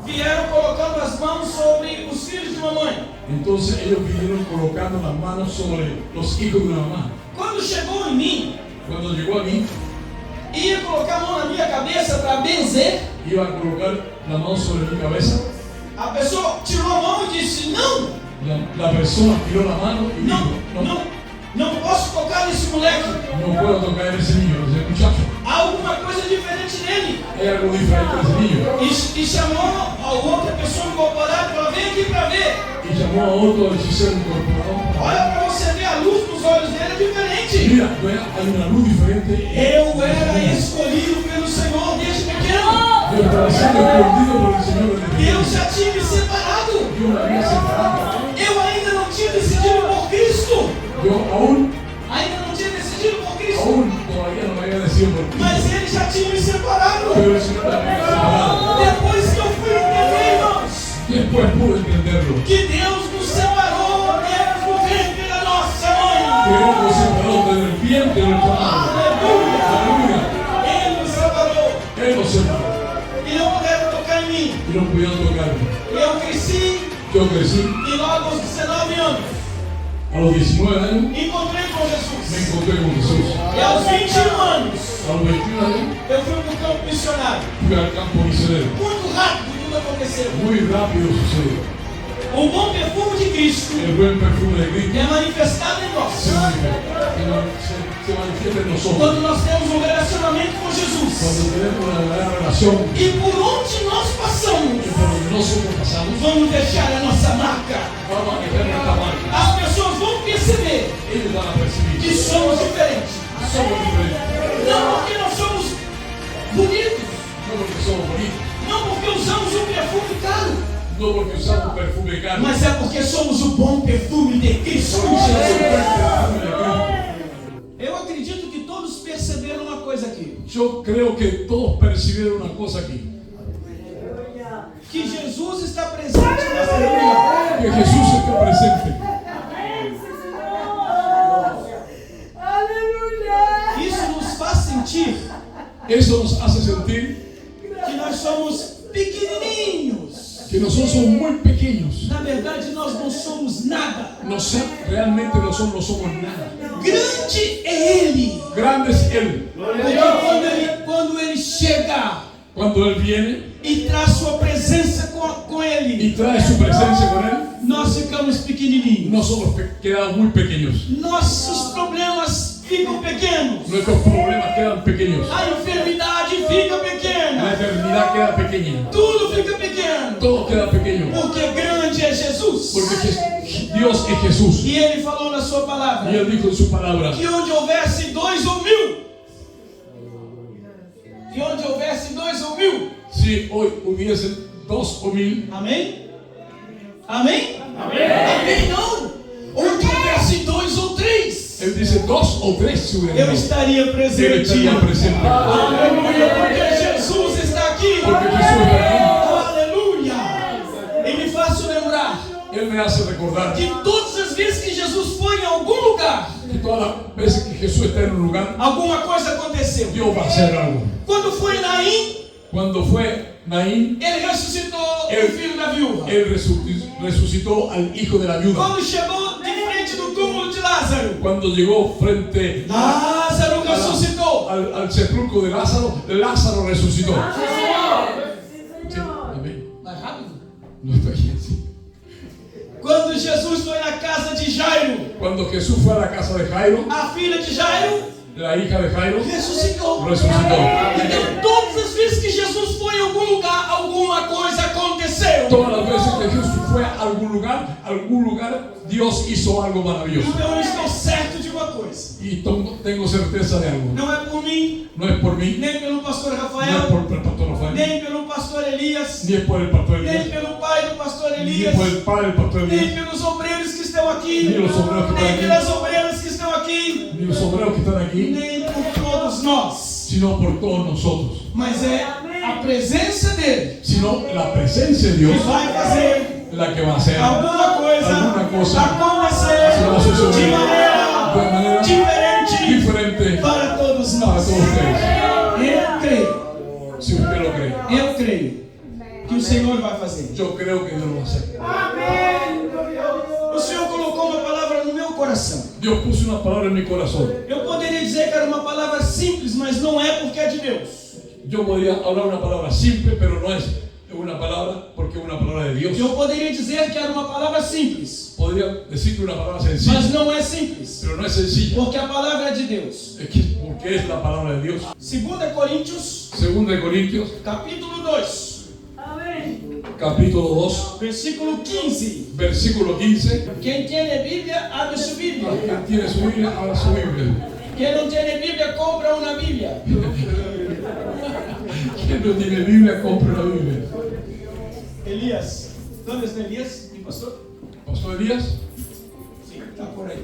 Vieram colocando as mãos sobre os filhos de mamãe. Entonces ellos vinieron colocando las manos sobre los hijos de una mamá. Quando chegou em mim, Cuando llegó a mí, ia colocar a mão na minha cabeça para benzer. iba a colocar la mano sobre mi cabeza. A pessoa tirou a mão e disse: não, La persona tiró la mano y não, dijo, no, não posso tocar nesse moleque. no puedo tocar a ese niño, a ese muchacho. Há alguma coisa diferente nele. Hay algo diferente a ese niño. E chamou a outra pessoa incorporada e falou: vem aqui para ver. Y llamó a otro hechicero incorporado. Olha para você ver, a luz nos olhos dele é diferente. Mira, vea, hay una luz diferente. Eu era escolhido pelo Senhor desde pequeno. Yo estaba siendo escondido por el Señor desde Deus pequeño. já tinha me separado. Yo me había separado. Eu ainda não tinha decidido por Cristo. Yo aún todavía no me había decidido por ti. Mas Ele já tinha me separado. Pero el Señor también me separado. Depois que eu fui entender, irmãos, Después pude entenderlo. que Deus nos separou desde o ventre da nossa mãe. Que Él nos separó desde el vientre de nuestra madre. Aleluia. Aleluya. Ele nos separou. Él nos separó. E não puderam tocar em mim. Y no pudieron tocarme. Eu cresci Yo crecí. e logo aos 19 anos A los 19 años encontrei com me Jesus. encontré con Jesús. E aos 21 anos A los 21 años eu fui para o campo missionário. fui al campo misionero. Muito rápido tudo aconteceu. Muy rápido sucedió. O bom perfume de Cristo El buen perfume de Cristo é manifestado em nós se manifiesta en nosotros. quando nós temos um relacionamento com Jesus. Cuando tenemos una gran relación E por onde nós passamos, y por donde nosotros pasamos, vamos deixar a nossa marca. vamos a dejar nuestra marca. As pessoas vão perceber Ellos van a percibir que somos diferentes. somos diferentes. Não porque nós somos bonitos, No porque somos bonitos, não porque usamos um perfume caro, no porque usamos perfume caro, mas é porque somos o bom perfume de Cristo somos el Jesus. buen perfume de Cristo. Eu acredito que todos perceberam uma coisa aqui: Yo creo que todos percibieron una cosa aquí, que Jesus está presente nessa reunião. que Jesús está presente. Isso nos faz sentir Eso nos hace sentir que nós somos pequenininhos. que nosotros somos muy pequeños. Na verdade, nós não somos nada. No sé, realmente no somos nada. Grande é Ele. Grande es Él. Porque quando ele chega Cuando Él viene e traz sua presença com Ele, y trae su presencia con Él, nós ficamos pequenininhos. nosotros quedamos muy pequeños. Nossos problemas ficam pequenos. Nuestros problemas quedan pequeños. A enfermidade fica La pequena. eternidad queda pequeña. Tudo fica pequeno. Todo queda pequeño. Porque grande é Jesus. Porque Dios es Jesús. E Ele falou na sua palavra Y Él dijo en su palabra que onde houvesse 2 ou 1000, que onde houvesse 2 ou 1000, si hoy hubiesen 2 o 1000, amém? Amém? Amém não? Onde houvesse 2 ou 3, Él dice 2 o 3 si hubieran eu dado. estaria Él presente. estaría presente. Aleluia, porque Jesus está aqui. Porque Jesús está Aleluia. E me faço lembrar aquí. Él me hace recordar que todas as vezes que Jesus foi em algum lugar, que todas las veces que Jesús está en un lugar, alguma coisa aconteceu. Dios va a hacer algo. Quando foi em Naim, Cuando fue Naín, ele ressuscitou o filho da viúva. Él resucitó al hijo de la viuda. Quando chegou de frente do túmulo de Lázaro, Cuando llegó frente Lázaro ressuscitou. al sepulcro de Lázaro, Lázaro resucitó. Sí, amén. Mais rápido. No estoy así. Quando Jesus foi na casa de Jairo, Cuando Jesús fue a la casa de Jairo, a filha de Jairo la hija de Jairo ressuscitou. resucitó. Então, todas as vezes que Jesus foi em algum lugar, alguma coisa aconteceu. Todas las veces que Jesús fue a algún lugar, Dios hizo algo maravilloso. Então, eu estou certo de uma coisa: Y tengo certeza de algo. não é por mim, No es por mí, nem pelo pastor no es Rafael, por el pastor Rafael, nem pelo pastor Elias, ni es por el pastor nem Elías, pelo pai do pastor ni Elias, por el padre del pastor nem Elías, pelos obreiros que estão aqui, ni los obreros que están nem aquí, pelas obreiras que estão aqui, ni los obreros que están aquí, nem por todos nós, sino por todos nosotros. mas é a presença dele Sino la presencia de que Dios vai fazer la que va a hacer alguma coisa acontecer de maneira diferente diferente para todos para nós. todos ustedes. Eu creio Si usted lo cree. Eu creio que o Senhor vai fazer. Yo creo que Dios lo va a hacer. O Senhor colocou uma palavra no meu coração. Dios puso una palabra en mi corazón. Eu poderia dizer que era uma palavra simples, mas não é porque é de Deus. Yo podría hablar una palabra simple, pero no es una palabra porque es una palabra de Dios. Eu poderia dizer que era uma palavra simples, Podría decir que una palabra sencilla, mas não é simples, pero no es sencilla. porque a palavra é de Deus. Porque es la palabra de Dios. 2 Coríntios, Segunda de Corintios, capítulo 2, capítulo 2, versículo 15. versículo 15. Quem tem Bíblia, abre sua Bíblia. Quien tiene su Biblia, abra su Biblia. Quem não tem Bíblia, compra uma Bíblia. Quien no tiene Biblia, compre una Biblia. Elias, onde está Elias? Mi pastor? Pastor Elías, Sim, está por aí.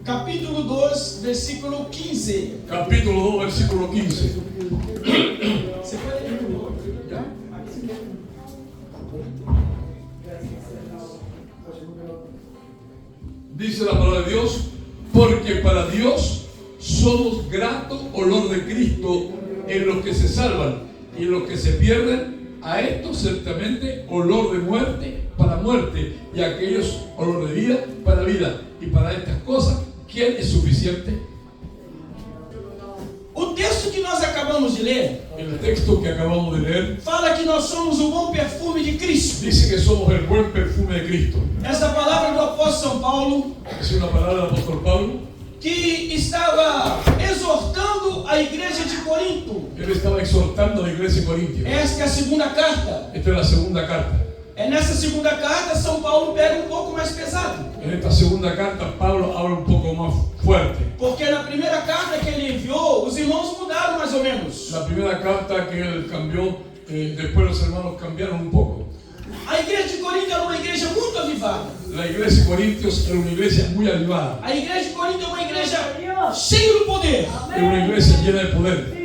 Capítulo 2, versículo 15. capítulo 2, versículo 15. Você pode ler comigo? ¿Ya? Dice la palabra de Dios, porque para Dios somos grato olor de Cristo en los que se salvan y en los que se pierden, a estos ciertamente olor de muerte para muerte y a aquellos olor de vida para vida. Y para estas cosas, ¿quién es suficiente? O texto que nós acabamos de ler El texto que acabamos de leer fala que nós somos o bom perfume de Cristo. dice que somos el buen perfume de Cristo. Esta palavra do apóstolo São Paulo, Es una palabra del apóstol Pablo. que estava exortando a igreja de Corinto. Él estaba exhortando a la iglesia en Corintios. Esta é a segunda carta. Esta es la segunda carta. É nessa segunda carta, São Paulo pega um pouco mais pesado. En esta segunda carta, Pablo habla un poco más fuerte. Porque na primeira carta que ele enviou, os irmãos mudaram mais ou menos. La primera carta que él cambió, después los hermanos cambiaron un poco. A igreja de Corinto era uma igreja muito avivada. La iglesia de Corintios era una iglesia muy avivada. A igreja de Corinto é uma igreja cheia do poder. Era una iglesia llena de poder.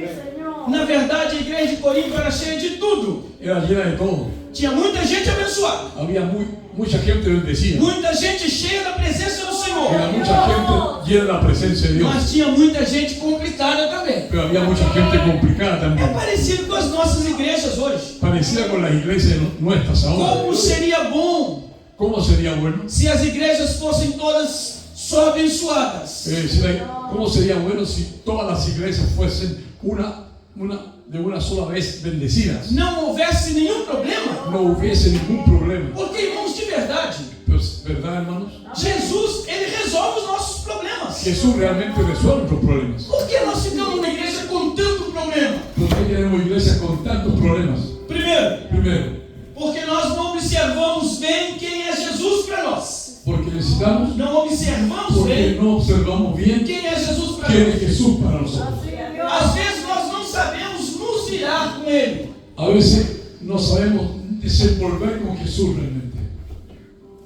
Na verdade, a igreja de Corinto era cheia de tudo. Era llena de todo. Tinha muita gente abençoada. Había mucha gente bendecida. Muita gente cheia da presença do Senhor. Era mucha gente llena de la presencia de Dios. Mas tinha muita gente complicada também. Pero había mucha gente complicada É también. parecido com as nossas igrejas hoje. Parecida con las iglesias nuestras ahora. Como seria bom ¿Cómo sería bueno? se as igrejas fossem todas só abençoadas. ¿Cómo sería bueno si todas las iglesias fuesen de una sola vez bendecidas? Não houvesse nenhum problema. No hubiese ningún problema. Porque, irmãos, de verdade, Pues, ¿verdad, hermanos? Jesus, ele resolve os nossos problemas. Jesús realmente resuelve nuestros problemas. Por que nós ficamos na igreja com tanto problema? ¿Por qué tenemos iglesias con tantos problemas? Primeiro, Primero, porque nós não observamos bem quem é Jesus para nós. porque necesitamos, Não observamos porque bem no observamos bien quem é Jesus para quién nós. es Jesús para nosotros. Às vezes nós não sabemos nos virar com Ele. A veces no sabemos desenvolver con Jesús realmente.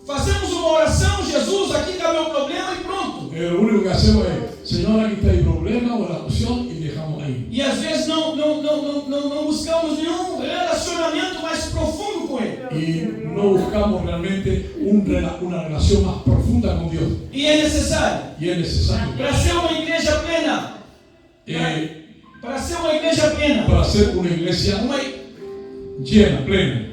Fazemos uma oração, Jesus, aqui está meu problema e pronto. Lo único que hacemos es, Señor, aquí está el problema o la opción y dejamos ahí. E às vezes não buscamos nenhum relacionamento mais profundo com Ele. Y no buscamos realmente una relación más profunda con Dios. E é necessário. Y es necesario. Para ser uma igreja plena. Para ser uma igreja plena. Para ser una iglesia llena, plena.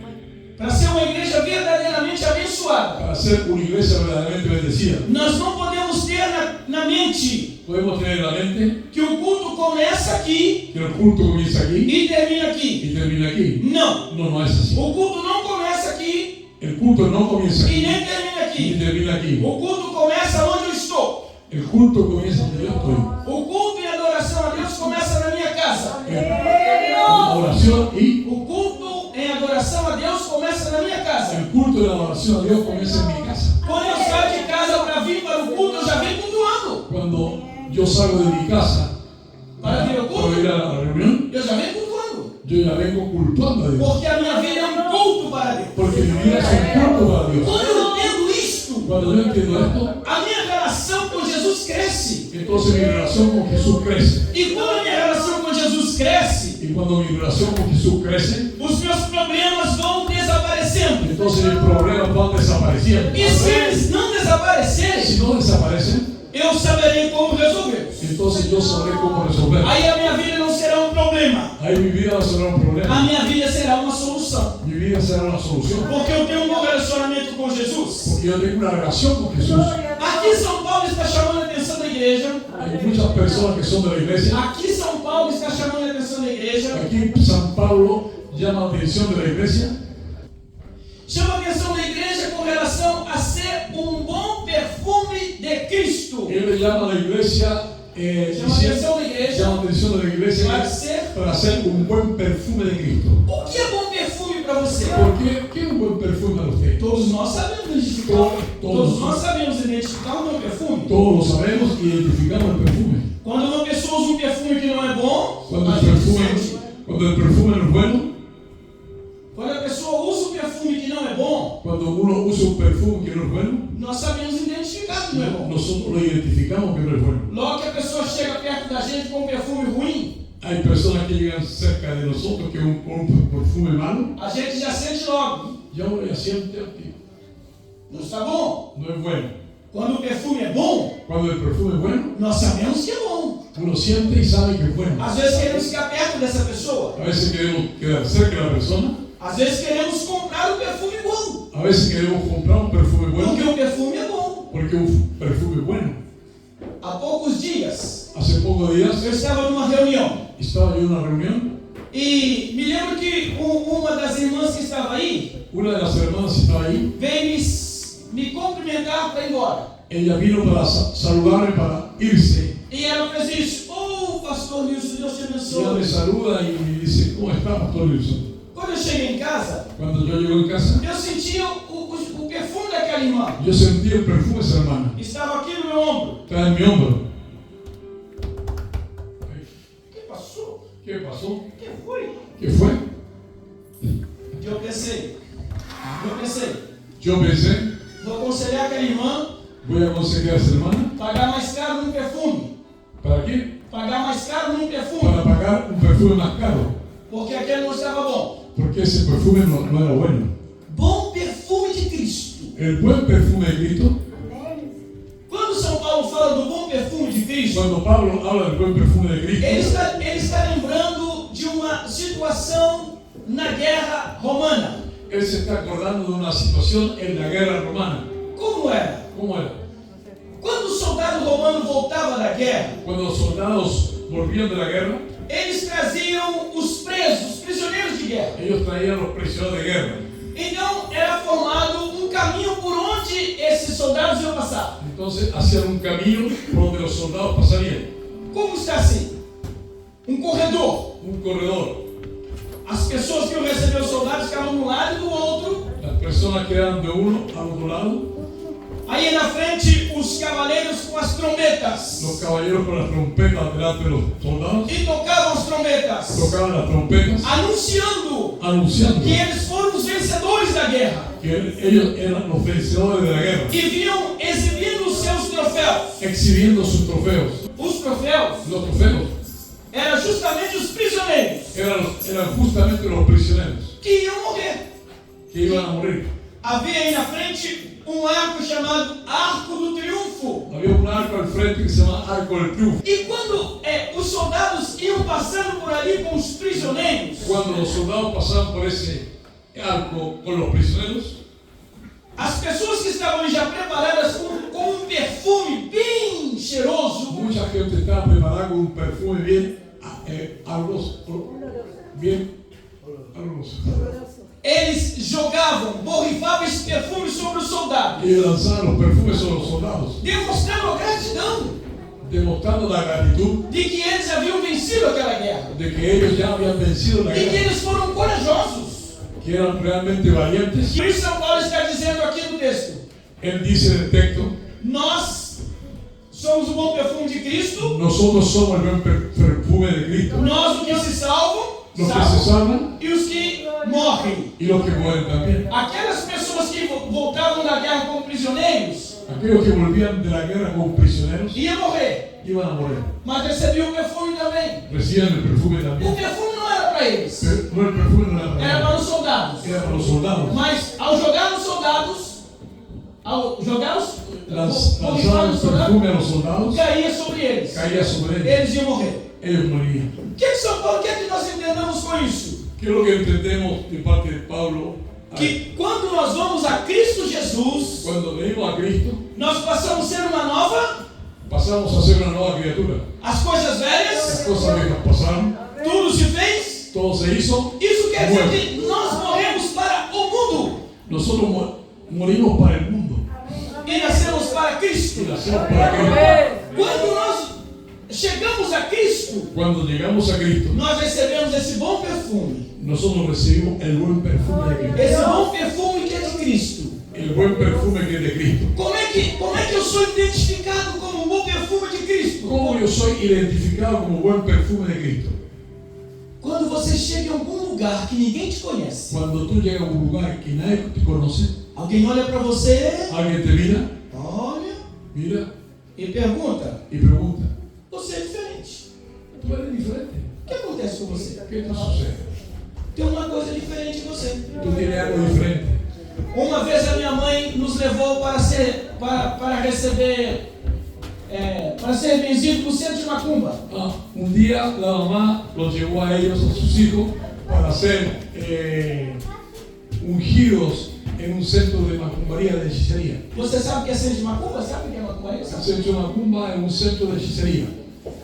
Para ser uma igreja verdadeiramente abençoada. Para ser una iglesia verdaderamente bendecida. Nós não podemos ter na mente Podemos tener en la mente que o culto começa aqui que el culto comienza aquí e termina aqui. y termina aquí. Não. No es así. O culto não começa aqui El culto no comienza e aquí nem termina y aqui. termina aquí. O culto começa onde eu estou. El culto comienza donde yo estoy. O culto e adoração a Deus começa na minha casa. La oración y O culto em adoração a Deus começa na minha casa. el culto de la adoración a Dios comienza en mi casa. Quando eu saio de casa para vir para o culto, eu já venho cultuando. Cuando yo salgo de mi casa Para vir ao para culto, ir a la reunión, eu já venho cultuando. yo ya vengo cultuando a Dios. Porque a minha vida é um culto para Deus. Porque mi vida es un culto para Dios. Quando eu entendo isto, Cuando yo entiendo esto, a minha relação com Jesus cresce. entonces mi relación con Jesús crece. E quando a minha relação com Jesus cresce, Y cuando mi relación con Jesús crece, os meus problemas vão desaparecendo. entonces mis problemas van desapareciendo. E se eles não Si desaparecerem, no desaparecen, eu saberei como resolvê-los. entonces yo sabré cómo resolver. Aí a minha vida não será um problema. problema, ahí mi vida será un a problema. minha vida será uma solução. Mi vida será una solución. Porque eu tenho um bom relacionamento com Jesus. Porque yo tengo una relación con Jesús. Aqui São Paulo está chamando a atenção da igreja. Hay muchas personas que son de la iglesia. Aqui São Paulo está chamando a atenção da igreja. Aquí San Pablo llama la atención de la iglesia. Chama a atenção da igreja com relação a ser um bom perfume de Cristo. Él le llama a la iglesia, Chama a atenção da igreja llama la atención de la iglesia para para hacer un buen perfume de Cristo. O que é bom perfume para você? ¿Por qué? ¿Qué es un buen perfume para usted? Todos nós sabemos identificar. Todos nós sabemos identificar um bom perfume. Todos lo sabemos y identificamos el perfume. Quando uma pessoa usa um perfume que não é bom, Cuando a el gente perfume, sente. cuando el perfume no es bueno, Quando a pessoa usa um perfume que não é bom, cuando uno usa un perfume que no es bueno, nós sabemos identificar que não é bom. nosotros lo identificamos que no es bueno. Logo que a pessoa chega perto da gente com um perfume ruim, Hay personas que llegan cerca de nosotros que con un perfume malo, a gente já sente logo. ya uno ya siente que Não está bom. no es bueno. Quando o perfume é bom, Cuando el perfume es bueno, nós sabemos que é bom. uno siente y sabe que es bueno. Às vezes queremos ficar perto dessa pessoa. A veces queremos quedar cerca de la persona, Às vezes queremos comprar um perfume bom. a veces queremos comprar un perfume bueno Porque o perfume é bom. porque un perfume es bueno. Há poucos dias, Hace pocos días eu estava numa reunião. estaba yo en una reunión, E me lembro que uma das irmãs que estava aí una de las hermanas que estaba ahí, veio me cumprimentar para ir embora. ella vino para saludarme para irse. E ela fez isso. Oh, pastor Nilson, Deus te Ella me abençoe. saluda y me dice, ¿cómo está, Pastor Wilson? Quando eu cheguei em casa, Cuando yo llego en casa, eu sentia o perfume daquela irmã. yo sentí el perfume de esa hermana. Estava aqui no meu ombro. Está en mi hombro. O que passou? ¿Qué pasó? O que foi? ¿Qué fue? Eu pensei. Yo pensé, Vou aconselhar aquela irmã voy a aconsejar a esa hermana. pagar mais caro num perfume. ¿Para qué? Pagar mais caro num perfume. Para pagar un perfume más caro. Porque aquele não estava bom. Porque ese perfume no era bueno. Bom perfume de Cristo. El buen perfume de Cristo, Quando São Paulo fala do bom perfume de Cristo, cuando Pablo habla del buen perfume de Cristo, ele está lembrando de uma situação na guerra romana. él se está acordando de una situación en la guerra romana. Como era? ¿Cómo era? Quando o soldado romano voltava da guerra, Cuando los soldados volvían de la guerra, eles traziam os presos, os prisioneiros de guerra. ellos traían los prisioneros de guerra. Então era formado um caminho por onde esses soldados iam passar. Entonces hacían un camino por donde los soldados pasarían. Como está assim? Um corredor. Un corredor. As pessoas que iam receber os soldados ficavam de um lado e do outro. Las personas quedaban de uno al otro lado. Aí na frente os cavaleiros com as trombetas. Los caballeros con las trompetas delante de los soldados. E tocavam as trombetas. Tocaban las trompetas Anunciando anunciando que eles foram os vencedores da guerra. que ellos eran los vencedores de la guerra. E vinham exibindo os seus troféus. Exhibiendo sus trofeos. Os troféus Los trofeos eram justamente os prisioneiros eran justamente los prisioneros que iam morrer. que iban a morir. Havia aí na frente um arco chamado Arco do Triunfo. Había un arco al frente que se llama Arco del Triunfo. E quando os soldados iam passando por ali com os prisioneiros, Cuando los soldados pasaban por ese arco con los prisioneros, as pessoas que estavam ali já preparadas com um perfume bem cheiroso, mucha gente estaba preparada con un perfume bien oloroso. eles jogavam, borrifavam esse perfume sobre os soldados, Ellos lanzaban los perfumes sobre los soldados, demonstrando a gratidão demostrando la gratitud de que eles haviam vencido aquela guerra, de que ellos ya habían vencido la e que guerra, eles foram corajosos. que eran realmente valientes. Por isso São Paulo está dizendo aqui no texto: Él dice en el texto, nós somos o bom perfume de Cristo, nosotros somos el buen perfume de Cristo, nós os que se salvam, los que se salvan e os que morrem. y los que mueren también. Aquelas pessoas que voltavam da guerra como prisioneiros Aquellos que volvían de la guerra como prisioneros iam morrer, iban a morir. mas recebiam o perfume também. Recibían el perfume O también. perfume não era para eles, Pero no, el perfume no era era para para ellos, os soldados. era para los soldados. Mas ao jogar nos soldados, Lanzaban el perfume a los soldados, caía sobre eles. caía sobre ellos. Eles iam morrer. ellos morirían. O que São Paulo quer que nós entendamos com isso? ¿Qué es lo que entendemos de parte de Pablo? Que quando nós vamos a Cristo Jesus, Cuando venimos a Cristo, nós passamos a ser uma nova, pasamos a ser una nueva criatura. as coisas Las velhas, cosas viejas pasaron, tudo se fez. todo se hizo. Isso quer dizer nuevo. que nós morremos para o mundo Nosotros morimos para el mundo e nascemos para y Cristo. nacemos para Cristo. Quando nós chegamos a Cristo, Cuando llegamos a Cristo, nós recebemos esse bom perfume. nosotros recibimos el buen perfume de Cristo. Esse bom perfume que é de Cristo. El buen perfume que es de Cristo. Como é que eu sou identificado como o bom perfume de Cristo? ¿Cómo yo soy identificado como buen perfume de Cristo? Quando você chega em algum lugar que ninguém te conhece, Cuando tú llegas a un lugar que nadie te conoce, alguém olha para você, alguien te mira, olha e pergunta: y pregunta, você é diferente. tú eres diferente. O que acontece com você? ¿Qué te sucede? Tem uma coisa diferente em você. Tú tienes algo diferente. Uma vez a minha mãe nos levou para ser benzido no centro de Macumba. Un día la mamá los llevó a ellos, a sus hijos, para ser ungidos en un centro de macumbaría, de hechicería. Você sabe o que é centro de Macumba? Sabe o que é macumbaria? El Sabe? centro de macumba es un centro de hechicería,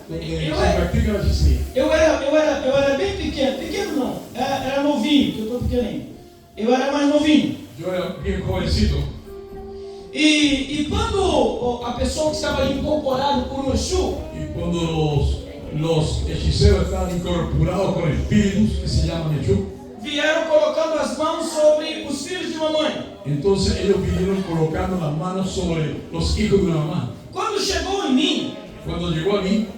donde se practica la hechicería. Eu era bem pequeno não, era novinho, que eu estou pequenininho. Eu era mais novinho. Yo era bien jovencito. E quando a pessoa que estava ali incorporada por um Exu, Y cuando los hechiceros estaban incorporados con espíritus que se llaman Exu, vieram colocando as mãos sobre os filhos de mamãe. entonces ellos vinieron colocando las manos sobre los hijos de una mamá. Quando chegou em mim, Cuando llegó a mí,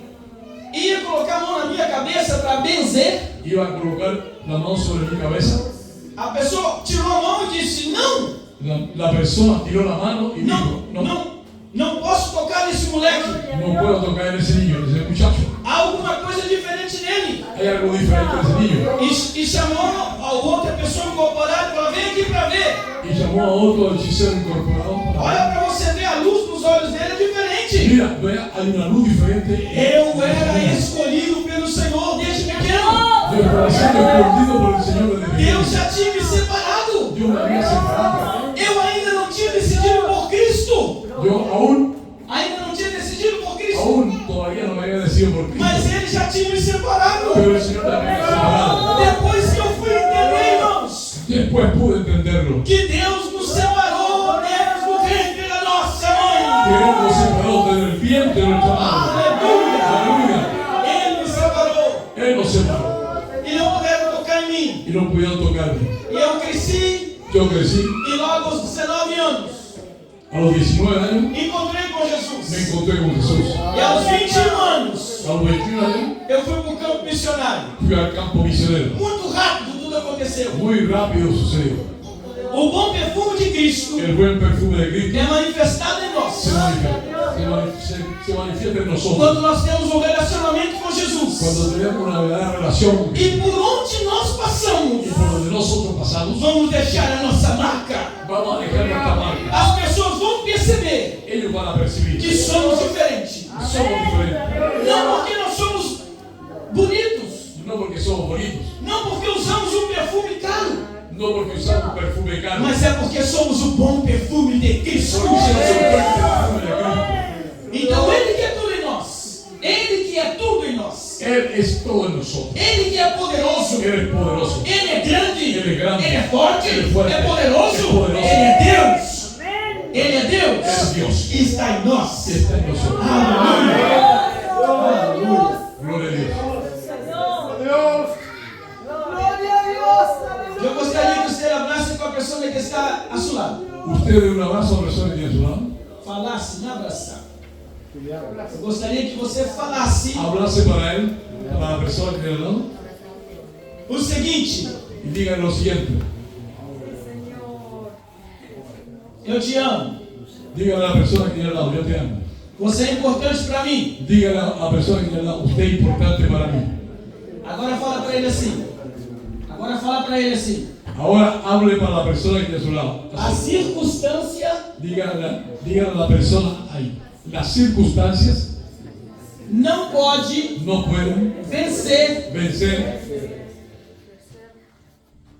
ia colocar a mão na minha cabeça para benzer. iba a colocar la mano sobre mi cabeza. A pessoa tirou a mão e disse: não, La persona tiró la mano y dijo, não posso tocar nesse moleque. no puedo tocar a ese niño, ese muchacho. Há alguma coisa diferente nele. Hay algo diferente en ese niño. E chamou a outra pessoa incorporada e falou: vem aqui para ver. Y llamó a otro hechicero incorporado. Olha para você ver, a luz nos olhos dele é diferente. Mira, vea, hay una luz diferente. Eu era escolhido pelo Senhor desde pequeno. Yo estaba siendo escondido por el Señor desde Eu pequeño. já tinha me separado. Yo me había separado. Eu ainda não tinha decidido por Cristo. Yo Ainda não tinha decidido por Cristo. aún todavía no me había decidido por Cristo. Mas ele já tinha me separado. Pero el Señor también me ha separado. Depois que eu fui entender, irmãos, Después pude entenderlo. que Deus nos separou desde o ventre da nossa mãe. Que Él nos separó desde el vientre de nuestra madre. Aleluia. Aleluya. Ele me separou. Él nos separó. E não puderam tocar em mim. Y no pudieron tocarme. E eu cresci Yo crecí. e logo aos 19 anos A los 19 años encontrei com me Jesus. encontré con Jesús. E aos 21 anos A los 21 años eu fui para o campo missionário. fui al campo misionero. Muito rápido tudo aconteceu. Muy rápido sucedió. O bom perfume de Cristo El buen perfume de Cristo é manifestado em se nós manifiesta en nosotros. quando nós temos um relacionamento com Jesus. Cuando tenemos una verdadera relación con Cristo. E por onde nós passamos, Y por donde nosotros pasamos, vamos deixar a nossa marca. vamos a dejar nuestra marca. As pessoas vão perceber Ellos van a percibir que somos diferentes. que somos diferentes. Não porque nós somos bonitos, No porque somos bonitos, não porque usamos um perfume caro, no porque usamos perfume caro, mas é porque somos o bom perfume de Cristo. porque somos el buen perfume de Cristo. Então Ele que é tudo em nós, Ele que é tudo em nós, Él es todo en nosotros. Ele que é poderoso, Él es poderoso. Ele é grande, Ele é grande. Ele é forte, Ele é forte. é poderoso, É poderoso. Ele é Deus, Ele é Deus, Él es Dios. e está em nós. Está en nosotros. Aleluia. Aleluia. Gloria a Dios. Eu gostaria que você abrace com a pessoa que está a seu lado. Usted de un abrazo a la persona que tiene a su lado. Falasse, me abraçar. Eu gostaria que você falasse Abrace para él, para la persona que tiene al lado. o seguinte: Y dígale lo siguiente. eu te amo. Dígale a la persona que tiene al lado, yo te amo. Você é importante para mim. Dígale a la persona que tiene al lado, usted es importante para mí. Agora fala para ele assim. Agora fala para ele assim. Ahora hable para la persona que tiene a su lado. A circunstância Dígale a la persona ahí. Las circunstancias não pode no pueden vencer vencer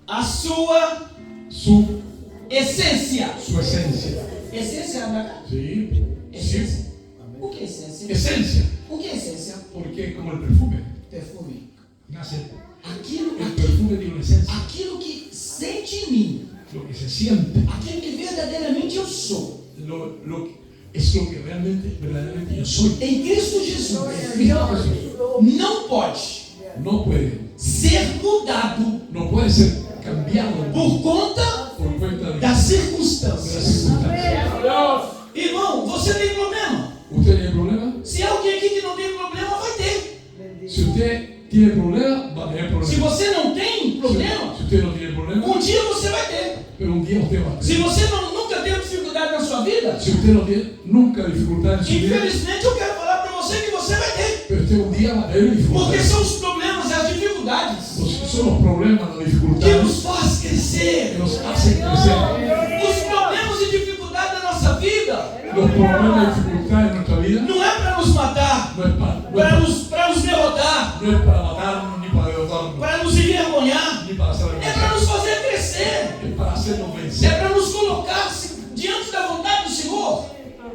a sua su essência. esencia. Essência, Abraão? Sí, Essência. sí. O que é essência? Esencia, O que é essência? porque es como el perfume. Perfume. Nace, Aquilo, el perfume tiene una esencia. aquilo que sente em mim, Lo que se siente, aquilo que verdadeiramente eu sou. es lo que verdaderamente yo soy. Em Cristo Jesus, Cristo Jesús não pode no puede, ser mudado no puede ser cambiado por conta por cuenta de das las circunstâncias. circunstancias. Irmão, você tem problema? ¿Usted tiene problema? Se alguém aqui que não tem problema, vai ter. Si usted tiene problema, va a tener Se problema. você não tem problema, Si usted no tiene problema, um dia você vai ter. pero un día usted va a Se tener. você nunca teve dificuldade na sua vida, Si usted no tiene nunca dificultad en su vida, infelizmente eu quero falar para você que você vai ter. pero usted un día va a tener Porque dificultades. são os problemas e as dificuldades Son los problemas, las que dificultades nos faz que crescer. nos hacen crecer. Os problemas e dificuldades da nossa vida Los problemas y dificultades en nuestra vida não é para nos matar, no es para nos derrotar, no es para matarnos, ni para derrotarnos, para nos envergonhar. ni para hacer É para nos fazer crescer. es para hacernos É vencer. para nos colocar diante da vontade do Senhor.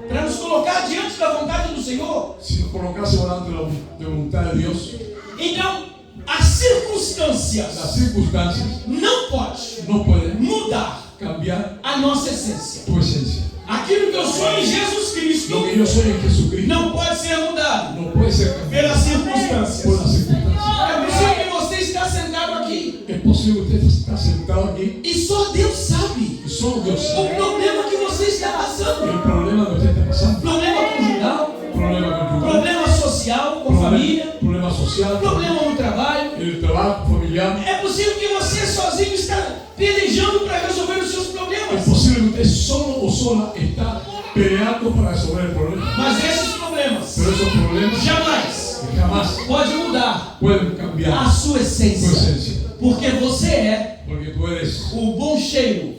Para nos colocar diante da vontade do Senhor. Si nos colocásemos delante de la voluntad de Dios, Então, as circunstâncias las circunstancias não podem no pueden mudar cambiar a nossa essência. tu esencia. Aquilo que eu sou em Jesus Lo Cristo que yo soy en Jesucristo não pode ser mudado no puede ser cambiado pelas circunstâncias. por las circunstancias. É possível que você está sentado aqui Es posible que usted está sentado aquí e só Deus sabe y solo Dios o sabe problema que você está el passando. problema que usted está pasando. Problema conjugal, Problema conyugal, problema social com família, problema social, problema no trabalho. el trabajo familiar. É possível que você sozinho está pelejando para resolver os seus Es problemas. posible que usted solo o sola está peleando para resolver el problema. Mas esses problemas Pero esos problemas jamais jamás pode mudar pueden a cambiar sua tu essência. esencia. Porque você é Porque tú eres o bom cheiro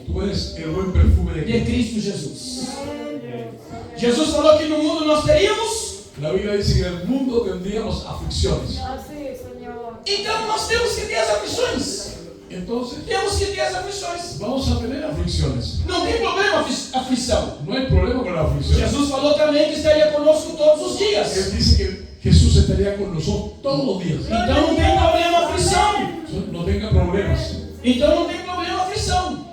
el buen perfume de de Cristo. Cristo Jesus. Jesus falou que no mundo nós teríamos, La Biblia dice que en el mundo tendríamos aflicciones. Así, Señor. então nós temos que ter as aflições. Entonces, Temos que ter as aflições. vamos a tener aflicciones. Não tem problema aflição. No hay problema con la aflicción. Jesus falou também que estaria conosco todos os dias. Él dice que Jesús estaría con nosotros todos los días. Então não tem problema aflição. No tenga problemas. Então não tem problema aflição.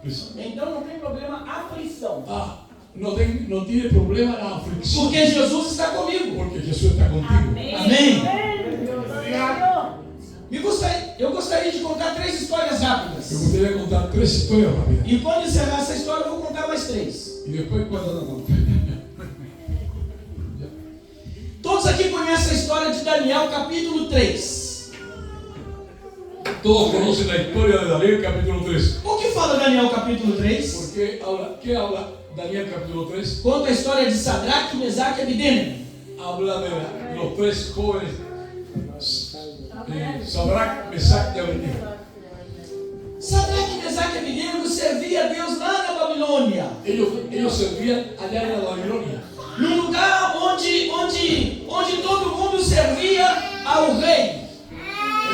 Então não tem problema aflição. No tiene problema la aflicción. Porque Jesus está comigo. Porque Jesús está contigo. Amém. Dios. Eu gostaria de contar 3 histórias Me rápidas. gustaría contar 3 historias rápidas. E quando encerrar essa história, eu vou contar mais 3. Y después cuando Todos aqui conhecem a história de Daniel, capítulo 3. todos conocen la historia de Daniel capítulo 3. O que fala Daniel, capítulo 3? ¿Qué habla Daniel capítulo 3? Conta a história de Sadraque, Mesaque e Abednego. Habla de los 3 jóvenes, Sadrach, Mesach y Abednego. Sadraque, Mesaque e Abednego serviam a Deus lá na Babilônia. Ellos servían allá en la Babilonia, Num lugar onde todo mundo servia ao rei.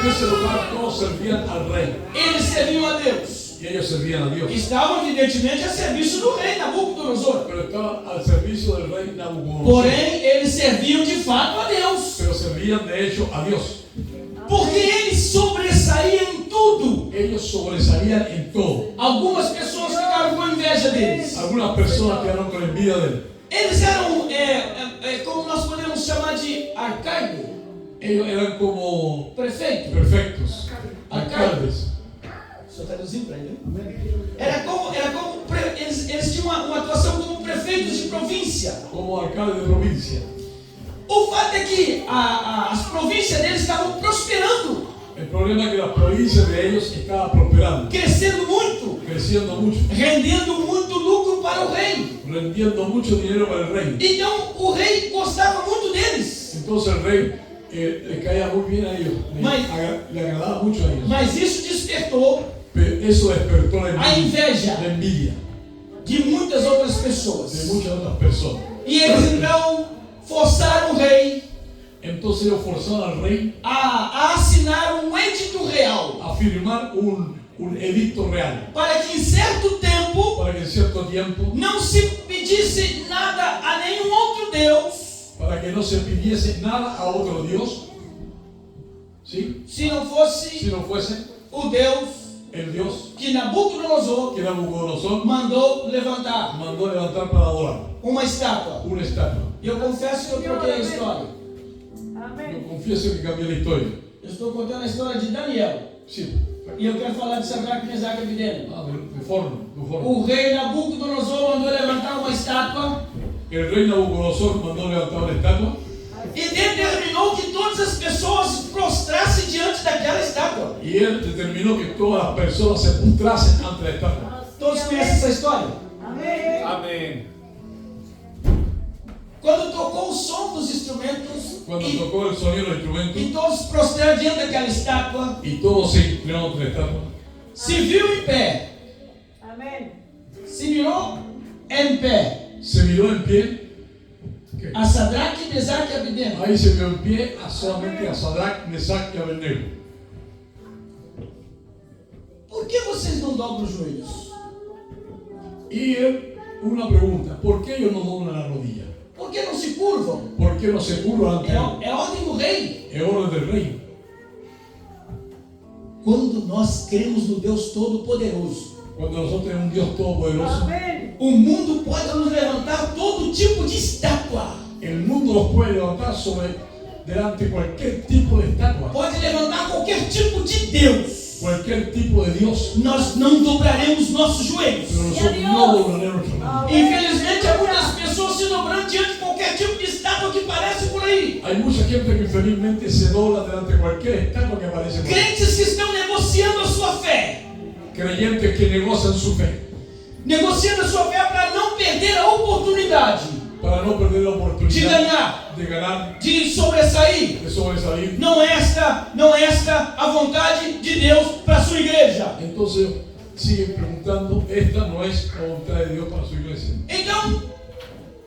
en ese lugar todos servían al rey Eles serviam a Deus. y ellos servían a Dios, Estavam evidentemente a serviço do rei Nabucodonosor. pero estaban al servicio del rey Nabucodonosor, Porém, eles serviam de fato a Deus. pero servían de hecho a Dios. Porque eles sobressaíam em tudo. Ellos sobresalían en todo. Algumas pessoas ficaram com inveja deles. Algunas personas quedaron con envidia de él. Eles eram, como nós podemos chamar de arcaico, Ellos eran como prefeito. perfectos, alcaldes. Só traduzindo para ele. Eles tinham uma atuação como prefeitos de província. Como alcalde de provincia. O fato é que as províncias deles estavam prosperando, El problema es que la provincia de ellos estaba prosperando, crescendo muito, creciendo mucho, rendendo muito lucro para o rei. rendiendo mucho dinero para el rey. Então o rei gostava muito deles. Entonces el rey le caía muy bien a ellos, le agradaba mucho a ellos. Mas isso despertou Pero eso despertó la a inveja la envidia de muitas outras de pessoas. muchas otras personas. E eles então forçaram o rei Entonces ellos forzaron al rey a assinar um edito real a firmar un edicto real para que em certo tempo para que en cierto tiempo, não se pedisse nada a nenhum outro Deus, para que no se pidiese nada a otro Dios, ¿sí? se não fosse Si no fuese o Deus el Dios que Nabucodonosor que Nabucodonosor mandou levantar mandó levantar para adorar, uma estátua. una estatua. E eu confesso que eu troquei a história. Yo confieso que cambié la historia. Eu estou contando a história de Daniel. Sí. E eu quero falar de Sadraque, Mesaque e Abednego. Ah, de forma. O rei Nabucodonosor mandou levantar uma estátua El rey Nabucodonosor mandó levantar una estatua e determinou que todas as pessoas prostrassem diante daquela estátua. y él determinó que todas las personas se postrasen ante la estatua. Todos conhecem essa história? Amén. Quando tocou o som dos instrumentos Cuando tocó el sonido del instrumento e todos prostraram diante daquela estátua, y todos se inclinaron ante la estatua, se viu em pé, Amén. se mirou em pé se miró en pie. ¿Qué? a Sadraque, Mesaque e Abednego. Ahí se vio en pie solamente a Sadrach, Mesach y Abednego. Por que vocês não dobram os joelhos? Y él, una pregunta: ¿por qué ellos no doblan la rodilla? Por que não se curvam? ¿Por qué no se curvan ante él? É ordem do rei. Es orden del rey. Quando nós cremos no Deus Todo-Poderoso, Cuando nosotros tenemos un Dios todopoderoso, Amén. o mundo pode nos levantar todo tipo de estátua. el mundo los puede levantar delante de cualquier tipo de estatua, Pode levantar qualquer tipo de Deus. cualquier tipo de Dios, Nós não dobraremos nossos joelhos. pero nosotros no doblaremos nuestra rodilla. Infelizmente, há muitas pessoas se dobrando diante de qualquer tipo de estátua que parece por aí. Hay mucha gente que infelizmente se dobla delante de cualquier estatua que aparece por ahí. Crentes que estão negociando a sua fé. Creyentes que negocian su fe Negociando a sua fé para não perder a oportunidade para no perder la de oportunidad ganhar, de ganar, de sobressair. de sobresalir. Não é esta a vontade de Deus para a sua igreja. Entonces siguen preguntando: esta no es la voluntad de Dios para su iglesia. Então,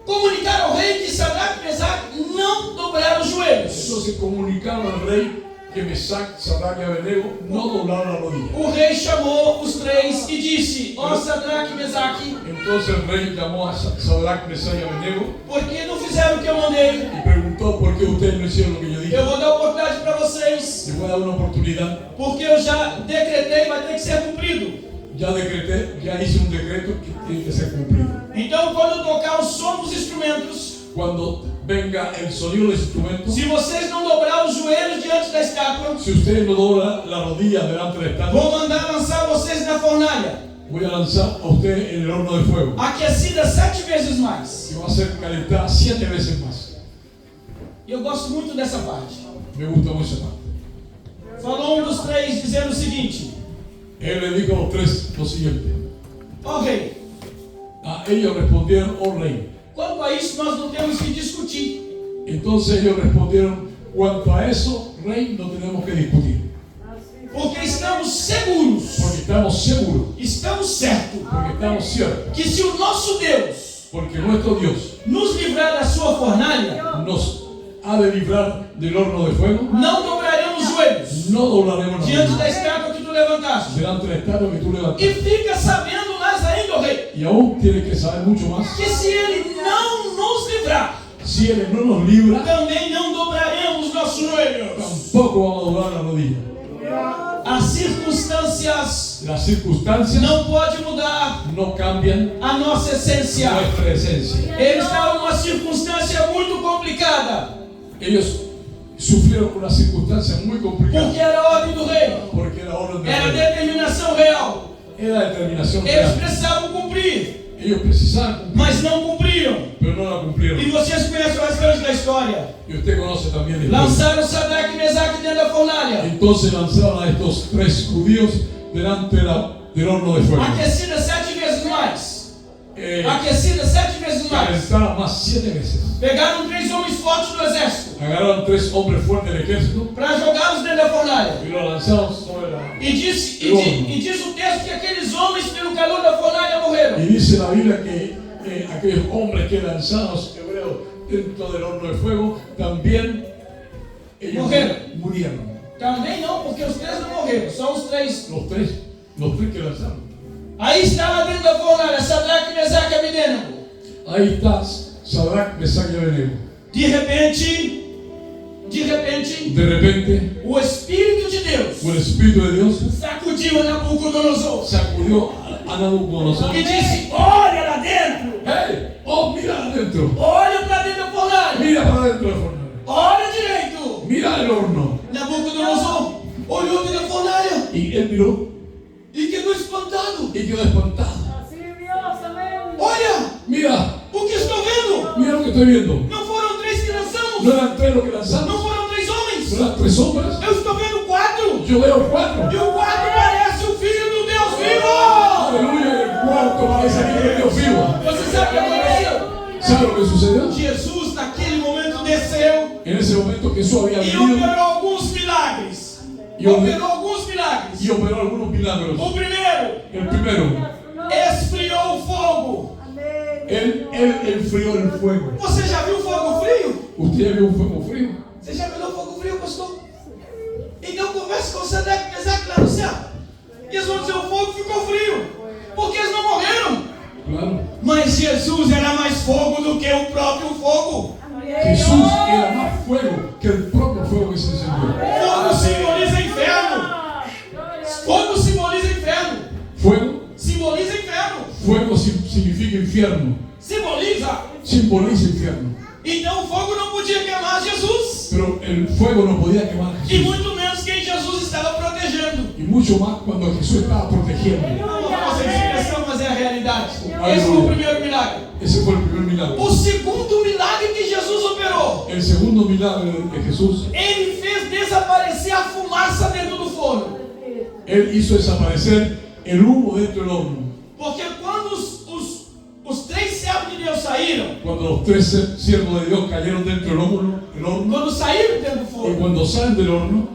comunicar ao rei que Sadraque, Mesaque não dobraram os joelhos. Entonces comunicaron al rey que Mesach, Sadrach y Abednego no doblaron la rodilla. O rei chamou os três e disse: ó Sadraque, Mesaque, Entonces el rey llamó a Sadrach, Mesach y Abednego por que não fizeram o que eu mandei? y preguntó: ¿por qué ustedes no hicieron lo que yo dije? Eu vou dar oportunidade para vocês, Les voy a dar una oportunidad. porque eu já decretei, vai ter que ser cumprido. Ya decreté, ya hice un decreto que tiene que ser cumplido. Então, quando tocar o som dos instrumentos, Cuando venga el sonido de los instrumentos, se vocês não dobrar os joelhos diante da estátua, si ustedes no doblan la rodilla delante del estatua, vou mandar lançar vocês na fornalha, voy a lanzar a ustedes en el horno de fuego, aquecida 7 vezes mais. que va a ser calentada 7 veces más. E eu gosto muito dessa parte. Me gusta mucho esa parte. Falou um dos três dizendo o seguinte: Él le dijo a los tres lo siguiente: ó rei, a ellos respondieron: oh rey. quanto a isso nós não temos que discutir. Entonces ellos respondieron: cuanto a eso, rey, no tenemos que discutir, Porque estamos seguros, porque estamos seguros, estamos certos, porque estamos ciertos, que se o nosso Deus porque nuestro Dios nos livrar da sua fornalha, nos ha de librar del horno de fuego. não dobraremos os joelhos No doblaremos la diante da rodilla estátua que tu levantaste. delante del estatua que tú E levantaste. fica sabendo mais ainda, ó rei, Y aún tienes que saber mucho más: que se ele não nos livrar, si Él no nos libra, também não dobraremos nossos joelhos. tampoco vamos a doblar la rodilla. As circunstâncias Las circunstancias não podem mudar no cambian a nossa essência. nuestra esencia. Ele estava numa circunstância muito complicada, Ellos sufrieron una circunstancia muy complicada porque era a ordem do rei, porque era orden del era rey, determinação real. era determinación Eles real. precisavam cumprir, Ellos precisaban cumplir, mas não cumpriram. pero no la cumplieron. E vocês conhecem o restante da história. Y usted conoce también la historia. Lançaram Sadraque e Mesaque dentro da fornalha, Entonces lanzaron a estos tres judíos delante del horno de fuego. aquecida 7 vezes mais. Eh, Aquecida 7 vezes mais. calentaron más 7 veces. Pegaram 3 homens fortes do exército Agarraron 3 hombres fuertes del ejército para jogá-los dentro da fornalha. y lo lanzaron sobre la... E diz o texto que aqueles homens, pelo calor da fornalha, morreram. Y dice la Biblia que aquellos hombres que lanzaron los hebreos dentro del horno de fuego también ellos Morreram. murieron. Também não, porque os três não morreram, só os três. Los tres que lanzaron. Aí estava dentro da fornalha Sadraque, Mesaque e Abednego. Ahí está Sadrach, Mesach y Abednego. De repente, De repente, o Espírito de Deus el Espíritu de Dios sacudiu a Nabucodonosor sacudió a Nabucodonosor. e disse: olha lá dentro, ¡Hey! ¡Oh, mira adentro! olha para dentro da fornalha, Mira para adentro del horno. olha direito. Mira el horno. Nabucodonosor olhou dentro da fornalha Y él miró e quedou espantado. y quedó espantado. Así Dios, amén. Olha, Mira, o que estou vendo? mira lo que estoy viendo. Não foram três que lançamos, No eran tres los que não lanzamos, foram três homens. no eran tres hombres. Eu estou vendo quatro. Yo veo cuatro. E o quatro parece o Filho do Deus vivo. Aleluya, y el cuarto parece que es Dios vivo. Você sabe o que aconteceu? ¿Sabe lo que sucedió? Jesus, naquele momento, desceu En ese momento Jesús había e venido operou alguns milagres. E eu- Operou alguns milagres. y operó algunos milagros. O primeiro, El primero, esfriou o fogo. Amén. él enfrió el fuego. Você já viu fogo frio? ¿Usted ya vio un fuego frío? Você já viu fogo frio, pastor? Então converse com o Sadraque, Mesaque lá no céu. E eles vão dizer: o fogo ficou frio, porque eles não morreram. Claro. Mas Jesus era mais fogo do que o próprio fogo. Jesús era más fuego que el propio fuego que se encendió. Fogo simboliza inferno. Fogo simboliza inferno. Fuego, Simboliza inferno. fuego significa infierno. Simboliza infierno. Então o fogo não podia queimar Jesus. Pero el fuego no podía quemar a E Jesús. muito menos quem Jesus estava protegendo. Y mucho más cuando Jesús estaba protegiendo. Não vou fazer expressão, mas é a realidade. Esse foi o primeiro milagre. Ese fue el primer milagro. O segundo milagre que Jesus operou, El segundo milagro de Jesús, ele fez desaparecer a fumaça dentro do forno. él hizo desaparecer el humo dentro del horno. Porque quando os três servos de Deus saíram, Cuando los tres siervos de Dios cayeron dentro del horno, quando saíram dentro do y forno, cuando salen del horno,